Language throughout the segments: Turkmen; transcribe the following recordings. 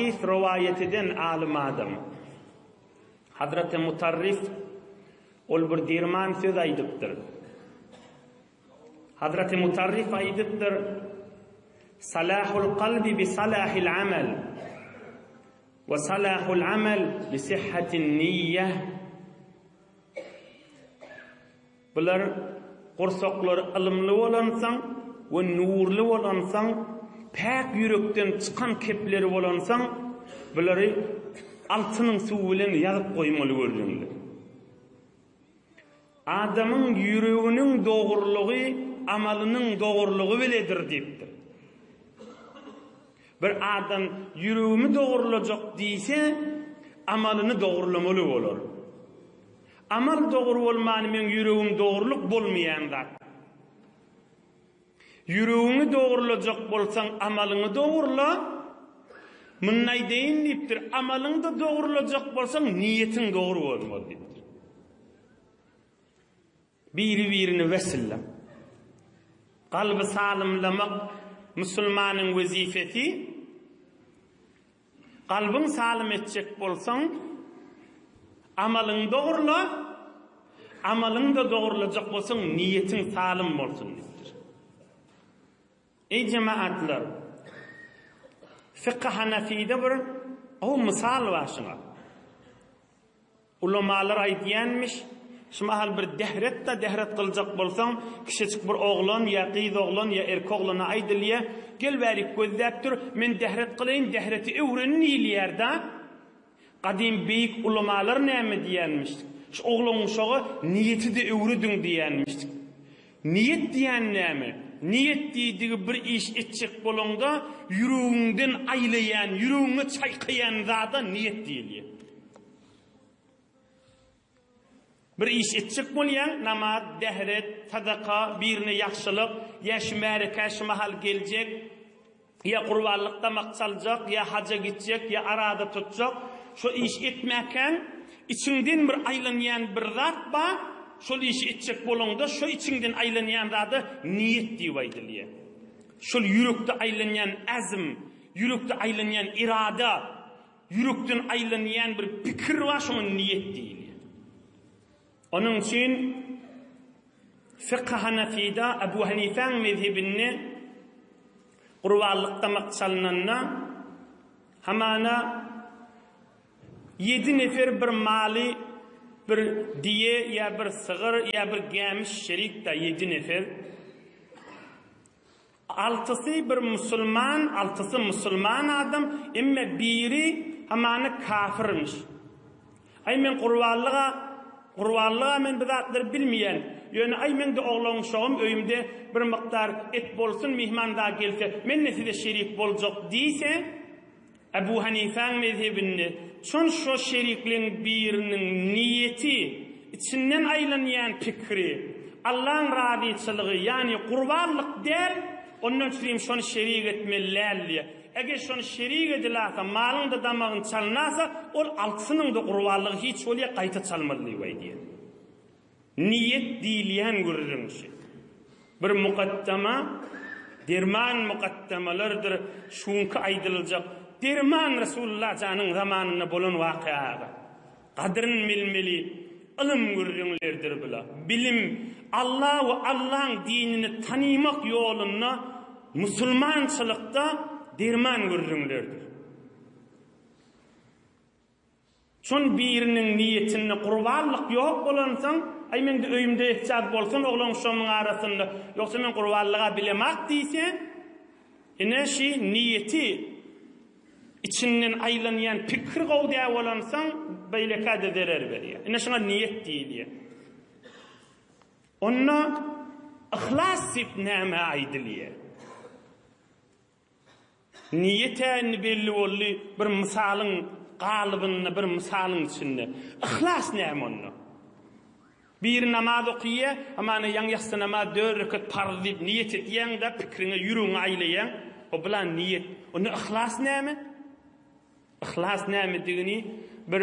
rivayet eden alim adam Hazreti Mutarrif ol bir dirman söz aydıptır. Hazreti Mutarrif aydıptır. Salahul qalbi bi salahil amel ve salahul amel bi sihhatin niyyeh. Bular qorsaqlar ilmli bolansaň we nurly bolansaň, pak yürekden çıkan kepleri bolansaň, bulary altynyň suwy bilen ýazyp goýmaly görýänler. Adamyň yüreginiň dogurlygy amalynyň dogurlygy biledir diýipdir. Bir adam yüregimi dogurlajak diýse, amalyny dogurlamaly bolar. Amal dogry bolmany men yüregim dogurluk bolmaýan zat. Yüreğini doğrulacak bolsan amalyny doğrula. Munnay deyin diýipdir. Amalyň da doğrulacak bolsan niýetiň dogry bolmaly diýipdir. Biri-birini wesillem. Qalby salimlamak musulmanyň wezifeti. Qalbyň salim etjek bolsaň amalyň doğrula. Amalyň da doğrulacak bolsaň niýetiň salim bolsun diýipdir. Ey cemaatlar, fiqh Hanafide bir o misal başına. Ulamalar aýdýanmış, şumal bir dehret kılacak bolsaň, kişicik bir oglan ya qiz oglan ya erkek oglana aýdylýa, gel berik gözläp dur, men dehret kılaýyn, dehreti öwrenin ýylýarda. Qadim beýik ulamalar näme diýänmiş? Şu oglanyň şoga niýeti de öwredin diýänmiş. Niýet diýen näme? Niyet diýdigi bir iş etjek bolanda yüregiňden aýlayan, yüregiňi çaýkayan zada niyet diýilýär. Bir iş etjek bolýan, namaz, dehret, sadaka, birine ýaxşylyk, ýa şemereke mahal geljek, ýa gurbanlykda maksaljak, ýa haja gitjek, ýa arada tutjak, şu iş etmäken içinden bir aýlanýan bir zat ba. Şol işi etjek bolanda şu içinden aýlanýan zady niyet diýip aýdylýar. Şol yürekde aýlanýan azm, yürekde aýlanýan irada, yürekden aýlanýan bir pikir we şoňa niyet diýilýär. Onuň üçin fiqh Hanafida Abu Hanifa'ň mezhebini gurbanlykda maksalnanna hamana 7 nefer bir mali bir diye ya bir sığır ya bir gemiş şerik da 7 nefer. 6'sı bir musulman, 6'sı musulman adam, emme biri hamany kafirmiş. Ay men gurbanlyga men bizatlar bilmeýän. Ýöne ay men de oglan şoğum öýümde bir miktar et bolsun, mihman da gelse, men neside şerik boljak diýse, Abu Hanifa'ň mezhebinde çün şu şerikliň biriniň niýeti, içinden aýlanýan pikri, Allah'ın radyçylygy, yani gurbanlyk der, ondan üçin şonu şerik etmeliler. Eger şonu şerik edilse, malyň da damagyň çalnasa, ol altynyň da gurbanlygy hiç bolýa gaýta çalmaly diýär. Niýet diýilýän görürüňşi. Bir muqaddama, derman muqaddamalardyr, şunky aýdylyjak. Derman Resulullah janyň zamanyna bolan wakyaga qadryny bilmeli, ilim görýänlerdir bila. Bilim Allah we Allah'ın dinini tanymak ýoluna musulmançylykda derman görýänlerdir. Şon biriniň niýetine gurbanlyk ýok bolansaň, ay men de öýümde etjak bolsun oglan şoňyň arasynda, ýoksa men gurbanlyga bilemek diýse, ene şi niýeti içinden aýlanýan pikir gowdä bolansaň beýlekade derer berýär. Ine şoňa niýet diýilýär. Onna ihlas diýip näme aýdylýar? Niýeten belli bolly bir misalyň galybyny, bir misalyň içinde. Ihlas näme onna? Bir namaz okuyýa, amana ýaňyaqsa namaz 4 rekat farz diýip niýet etýäň da pikiriňe yüregiňe aýlaýan, o bilen niýet. Onna ihlas näme? İhlas näme digini bir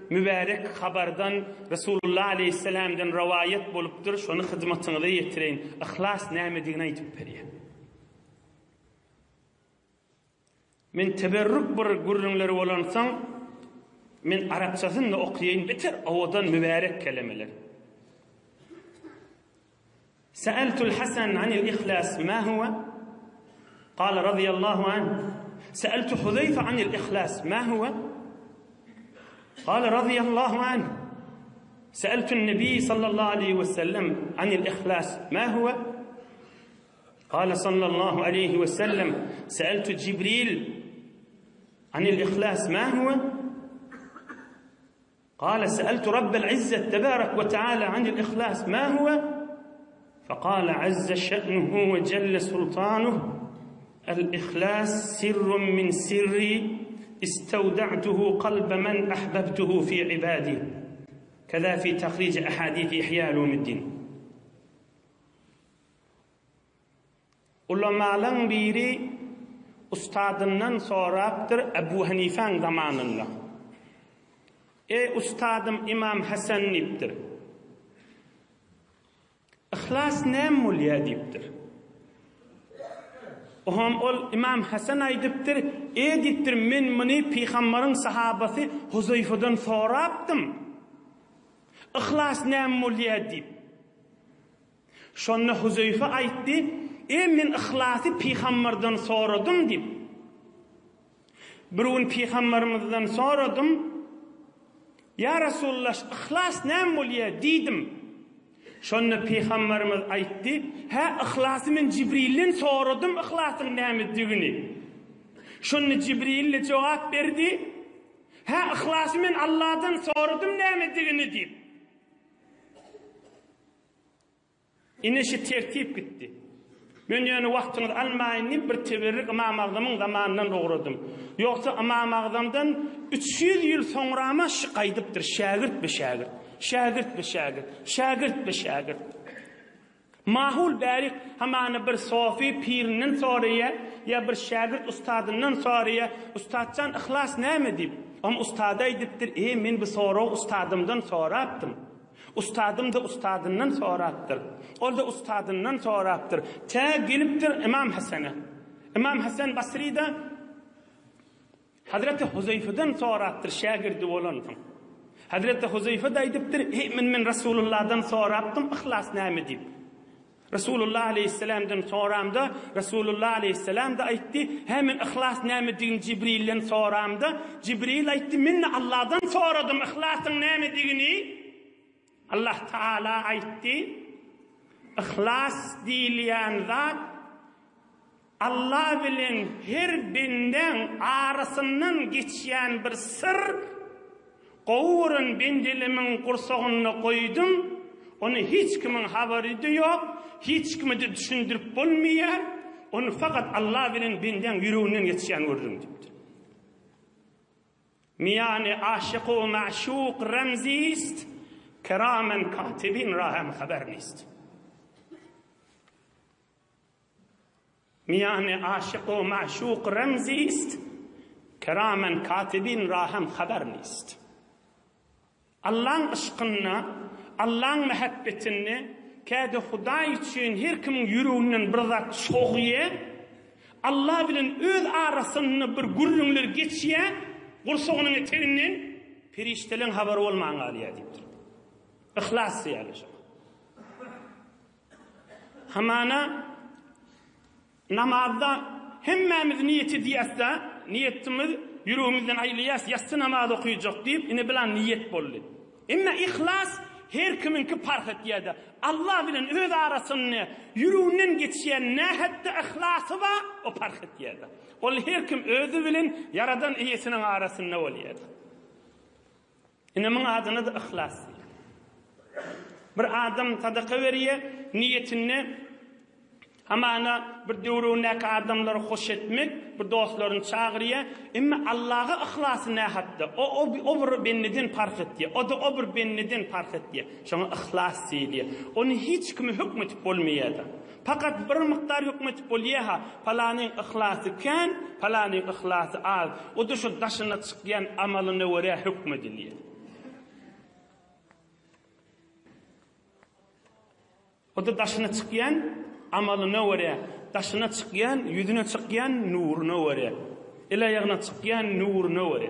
mübarek habardan Resulullah aleyhisselamdan rivayet bolupdyr, şonu hyzmatyňyza ýetireýin. İhlas näme digini aýdyp berýär. Men teberrük bir gurrunları olansan, men Arapçasını okuyayım bitir, odan mübarek kelimeler. سألت الحسن عن الإخلاص ما هو؟ قال رضي الله عنه. سألت حذيفة عن الإخلاص ما هو؟ قال رضي الله عنه. سألت النبي صلى الله عليه وسلم عن الإخلاص ما هو؟ قال صلى الله عليه وسلم. سألت جبريل عن الإخلاص ما هو؟ قال سألت رب العزة تبارك وتعالى عن الإخلاص ما هو؟ فقال عز شأنه وجل سلطانه الإخلاص سر من سري استودعته قلب من أحببته في عبادي. كذا في تخريج أحاديث إحياء علوم الدين. Ulamaların biri ustadından soraptır Ebu Hanife'nin zamanında. Ustadım İmam Hasan niptir. İhlas ne mulya diptir. Oham ol İmam Hasan aydıptır. Ediptir men muni Peygamberin sahabası Huzeyfe'den soraptım. İhlas ne mulya dip. Şonu Huzeyfe aytdı. Men ihlası Peygamberden soradım dip. Birun Peygamberimizden soradım. Ya Resulullah ihlas ne mulya dedim. Şonu Peygamberimiz aytdı. Ha ihlası men Cibril'den soradım ihlasın nämedigini. Şonu Cibril cevap berdi. Ha ihlası men Allah'dan soradım nämedigini dip. İneşi tertip gitti. Men ýöne wagtyňyzy almaýyn bir teberrik Imam Agdamyň zamanyndan dogradym. Ýoksa Imam Agdamdan 300 ýyl soňrama şykaýdypdyr şagirt be şagirt. Şagirt be şagirt. Şagirt be şagirt. Mahul barik hamany bir sofi piriniň soraýa ýa bir şagirt ustadynyň soraýa ustadçan ihlas näme dip? Am ustada aýdypdyr, men bu soraw ustadymdan sorapdym. Ustadım da ustadından soraptır. O da ustadından soraptır. Ta geliptir İmam Hasan'a. İmam Hasan Basri'de Hazreti Huzeyfe'den soraptır şagirdi olandım. Hazreti Huzeyfe de aydiptir, men Resulullah'dan soraptım, ihlas näme dip. Resulullah aleyhisselam'dan soramda, Resulullah aleyhisselam da aytdi, hemen ihlas näme digin Cibril'den soramda, Cibril aytdi, men Allah'dan soradım ihlasın näme digini. Allah Teala aytti, ihlas diýilýän zat Allah bilen her binden arasyndan geçýän bir sır. Gowurun bendelimin gursagyna goýdum, onu hiç kimin habary ýok, hiç kime de düşündirip bolmaýar, onu fakat Allah bilen benden ýüreginden geçýän gördüm diýipdir. Miyani aşyk we maşuk ramzist, keramen katibin rahem haber nist. Miyane aşık o maşuk remzist, keramen katibin rahem haber nist. Allah'ın aşkına, Allah'ın mehabbetini, kâde Huday için her kimin yüreğinin bir zat çoğuye, Allah bilen öz arasını bir gurrunlar geçiye, gursuğunun eterinden periştelerin haber olmayan aliyya deyiptir. İhlas diýerler. Hamana namazda hemmemiz niyeti diýäsde, niyetimiz ýüregimizden aýlýas, ýatsy namaz okuyjak diýip, ine bilen niyet boldy. Emma ihlas her kiminki fark etýärdi. Allah bilen öz arasyny ýüreginden geçýän nähatda ihlasy ba, o fark etýärdi. Ol her kim özü bilen yaradan iyesiniň arasynda bolýardy. Ine men adyny da ihlas. Bir adam sadaka veriye, niyetini hamana bir döwründäki adamlary hoş etmek, bir dostlaryny çağırýa, emma Allah'a ihlasy nähatda. O bir benneden fark etdi. O da o bir benneden fark etdi. Şoňa ihlas diýilýär. Onu hiç kim hükmetip bolmaýardy. Fakat bir miktar hükmetip bolýar, falanyň ihlasy kän, falanyň ihlasy az. O da şu daşyna çykýan amalyna görä hükmedilýär. O da daşına çıkyan amalına göre, daşına çıkyan, yüzüne çıkyan nuruna göre. إلا يغنى تسقيان نور نوري